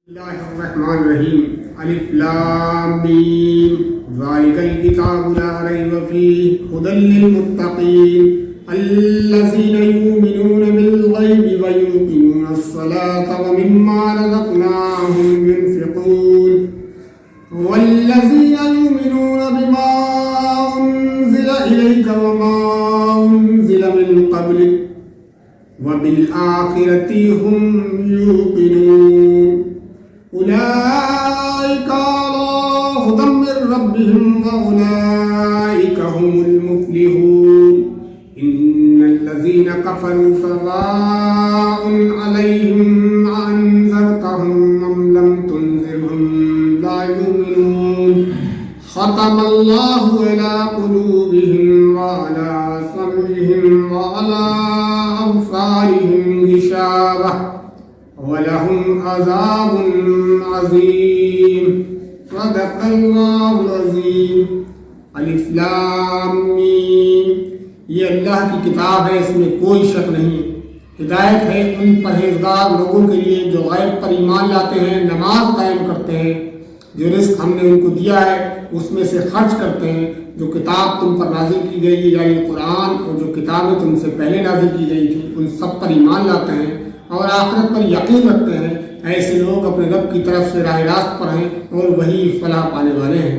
اللہ الرحمن الرحیم الف لام میم ذالک الکتاب لا ریب فیہ ھدی للمتقین الذین یؤمنون بالغیب ویقیمون الصلاة ومما رزقناہم ينفقون والذین یؤمنون بما انزل الیک وما انزل من قبلک وبالآخرة هم يوقنون أولئك على هدى من ربهم وأولئك هم المفلحون إن الذين كفروا سواء عليهم أأنذرتهم أم لم تنذرهم لا يؤمنون ختم الله على قلوبهم وعلى سمعهم وعلى أبصارهم غشاوة ولهم عذاب عظيم صدق الله العظيم الف لام میم یہ اللہ کی کتاب ہے، اس میں کوئی شک نہیں۔ ہدایت ہے ان پرہیزگار لوگوں کے لیے جو غیب پر ایمان لاتے ہیں، نماز قائم کرتے ہیں، جو رزق ہم نے ان کو دیا ہے اس میں سے خرچ کرتے ہیں، جو کتاب تم پر نازل کی گئی یعنی قرآن اور جو کتابیں تم سے پہلے نازل کی گئی تھی ان سب پر ایمان لاتے ہیں اور آخرت پر یقین رکھتے ہیں، ایسے لوگ اپنے رب کی طرف سے راہ راست پر ہیں اور وہی فلاح پانے والے ہیں۔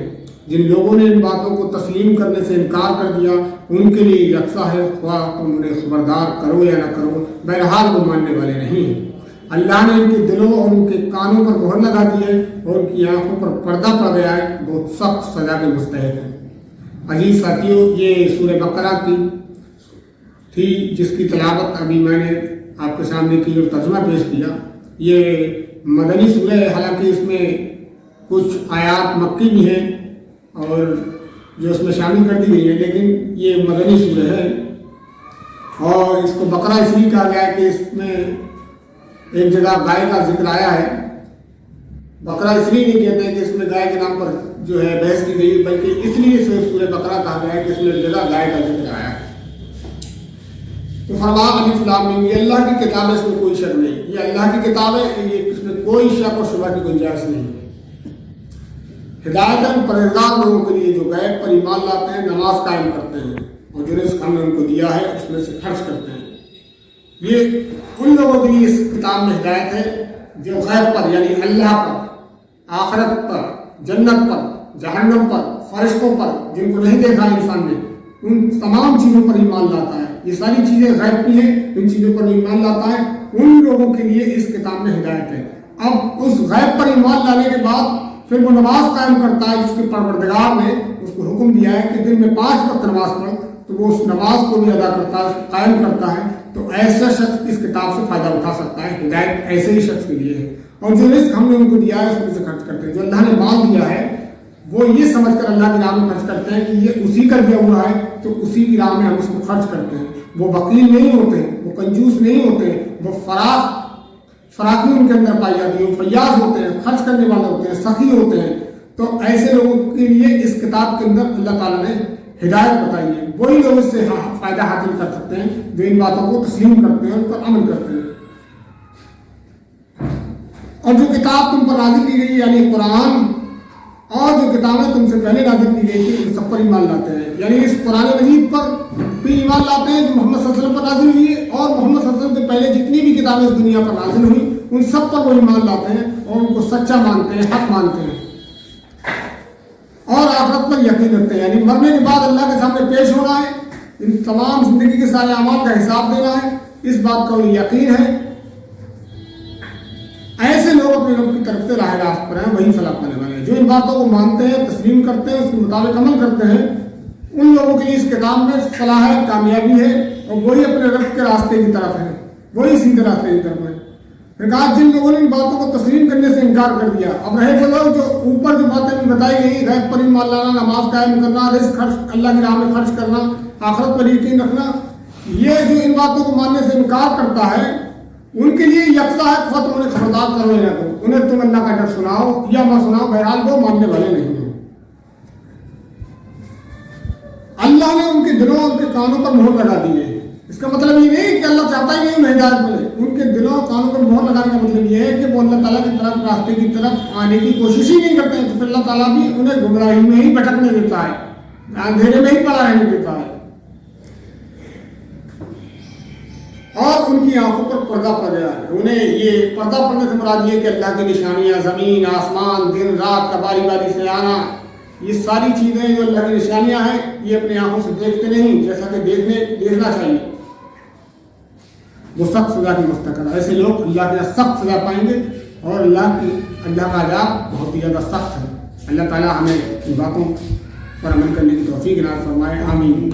جن لوگوں نے ان باتوں کو تسلیم کرنے سے انکار کر دیا ان کے لیے یکساں ہے، خواہ تم انہیں خبردار کرو یا نہ کرو، بہرحال وہ ماننے والے نہیں ہیں۔ اللہ نے ان کے دلوں اور ان کے کانوں پر مہر لگا دی ہے اور ان کی آنکھوں پر پردہ پڑ گیا ہے، بہت سخت سزا کے مستحق ہیں۔ عزیز ساتھیوں، یہ سورہ بقرہ کی تھی جس کی تلاوت ابھی میں نے آپ کے سامنے کی اور ترجمہ پیش کیا۔ یہ مدنی سورہ ہے، حالانکہ اس میں کچھ آیات مکی بھی ہیں اور جو اس میں شامل کر دی گئی ہے، لیکن یہ مدنی سورہ ہے اور اس کو بقرہ اس لیے کہا گیا ہے کہ اس میں ایک جگہ گائے کا ذکر آیا ہے۔ بقرہ اس لیے نہیں کہتے ہیں کہ اس میں گائے کے نام پر جو ہے بحث کی گئی، بلکہ اس لیے سورہ بقرہ کہا گیا ہے کہ اس میں جگہ گائے کا ذکر آیا ہے۔ تو فرما الف لام میم یہ اللہ کی کتاب ہے، اس میں کوئی شک نہیں، یہ اللہ کی کتاب ہے، یہ اس میں کوئی شک اور شبہ کی گنجائش نہیں۔ ہدایت ان پرہیزگار لوگوں کے لیے جو غیب پر ایمان لاتے ہیں، نماز قائم کرتے ہیں اور جو رزق ہم نے ان کو دیا ہے اس میں سے خرچ کرتے ہیں۔ یہ ان لوگوں کے لیے اس کتاب میں ہدایت ہے جو غیب پر یعنی اللہ پر، آخرت پر، جنت پر، جہنم پر، فرشتوں پر، جن کو نہیں دیکھا انسان نے، ان تمام چیزوں پر ایمان لاتا ہے۔ یہ ساری چیزیں غیب کی ہیں، ان چیزوں پر ایمان لاتا ہے، ان لوگوں کے لیے اس کتاب میں ہدایت ہے۔ اب اس غیب پر ایمان لانے کے بعد پھر وہ نماز قائم کرتا ہے، جس کے پروردگار نے اس کو حکم دیا ہے کہ دن میں 5 وقت نماز پڑھ، تو وہ اس نماز کو بھی ادا کرتا ہے، اس کو قائم کرتا ہے، تو ایسا شخص اس کتاب سے فائدہ اٹھا سکتا ہے۔ ہدایت ایسے ہی شخص کے لیے ہے۔ اور جو رزق ہم نے ان کو دیا ہے اس میں سے خرچ کرتے ہیں، جو اللہ نے مال دیا ہے وہ یہ سمجھ کر اللہ کی راہ میں خرچ کرتے ہیں کہ یہ اسی کا دیا ہوا ہے، تو اسی کی راہ میں ہم اس کو خرچ کرتے ہیں۔ وہ وکیل نہیں ہوتے، وہ کنجوس نہیں ہوتے، وہ فراخی ان کے اندر پائی جاتی ہے، وہ فیاض ہوتے ہیں، خرچ کرنے والے ہوتے ہیں، سخی ہوتے ہیں۔ تو ایسے لوگوں کے لیے اس کتاب کے اندر اللہ تعالیٰ نے ہدایت بتائی ہے، وہی لوگ اس سے فائدہ حاصل کر سکتے ہیں جو ان باتوں کو تسلیم کرتے ہیں، ان پر عمل کرتے ہیں۔ اور جو کتاب تم پر نازل کی گئی یعنی قرآن اور جو کتابیں تم سے پہلے نازل کی گئی تھی ان سب پر ایمان لاتے ہیں، یعنی اس قرآن مجید پر بھی ایمان لاتے ہیں جو محمد صلی اللہ علیہ وسلم پر نازل ہوئی ہے، اور محمد صلی اللہ علیہ وسلم سے پہلے جتنی بھی کتابیں اس دنیا پر نازل ہوئی ان سب پر وہ ایمان لاتے ہیں اور ان کو سچا مانتے ہیں، حق مانتے ہیں اور آخرت پر یقین رکھتے ہیں، یعنی مرنے کے بعد اللہ کے سامنے پیش ہونا ہے، ان تمام زندگی کے سارے اعمال کا حساب دینا ہے، اس بات کا انہیں یقین ہے۔ ایسے لوگ اپنے رب کی طرف سے راہ راست پر ہیں، وہی فلاح پانے والے ہیں۔ جو ان باتوں کو مانتے ہیں، تسلیم کرتے ہیں، اس کے مطابق عمل کرتے ہیں، ان لوگوں کے لیے اس کتاب میں فلاح ہے، کامیابی ہے، اور وہی اپنے رب کے راستے کی طرف ہے، وہی سیدھے راستے کی طرف ہے۔ پھر جن لوگوں نے ان باتوں کو تسلیم کرنے سے انکار کر دیا، اب رہے وہ لوگ جو اوپر جو باتیں بھی بتائی گئی، غیب پر ایمان لانا، نماز قائم کرنا، رزق خرچ اللہ کی راہ میں خرچ کرنا، آخرت پر یقین رکھنا، یہ جو ان باتوں کو ماننے سے انکار کرتا ہے ان کے لیے یکساں ہے، خود تم انہیں خبردار کرو یا نہ کرو، انہیں تم اللہ کا ڈر سناؤ یا مت سناؤ، بہرحال وہ ماننے والے نہیں ہیں۔ اللہ نے ان کے دلوں اور ان کے کانوں پر مہر لگا دی ہے، اس کا مطلب یہ نہیں کہ اللہ چاہتا ہی نہیں انہیں ہدایت ملے، ان کے دلوں کانوں پر مہر لگانے کا مطلب یہ ہے کہ وہ اللہ تعالیٰ کی طرف راستے کی طرف آنے کی کوشش ہی نہیں کرتے ہیں، تو پھر اللہ تعالیٰ بھی انہیں گمراہی میں ہی بھٹکنے دیتا ہے، اندھیرے میں ہی پڑا رہنے دیتا ہے، اور ان کی آنکھوں پر پردہ پڑ گیا ہے۔ انہیں یہ پردہ پڑنے سے مراد یہ کہ اللہ کی نشانیاں، زمین آسمان، دن رات کا باری باری سے آنا، یہ ساری چیزیں جو اللہ کی نشانیاں ہیں یہ اپنی آنکھوں سے دیکھتے نہیں جیسا کہ دیکھنا چاہیے، وہ سخت سزا کی مستحق۔ ایسے لوگ اللہ کے سخت سزا پائیں گے، اور اللہ کا عذاب بہت ہی زیادہ سخت ہے۔ اللہ تعالیٰ ہمیں ان باتوں پر عمل کرنے کی توفیق عنایت فرمائے، آمین۔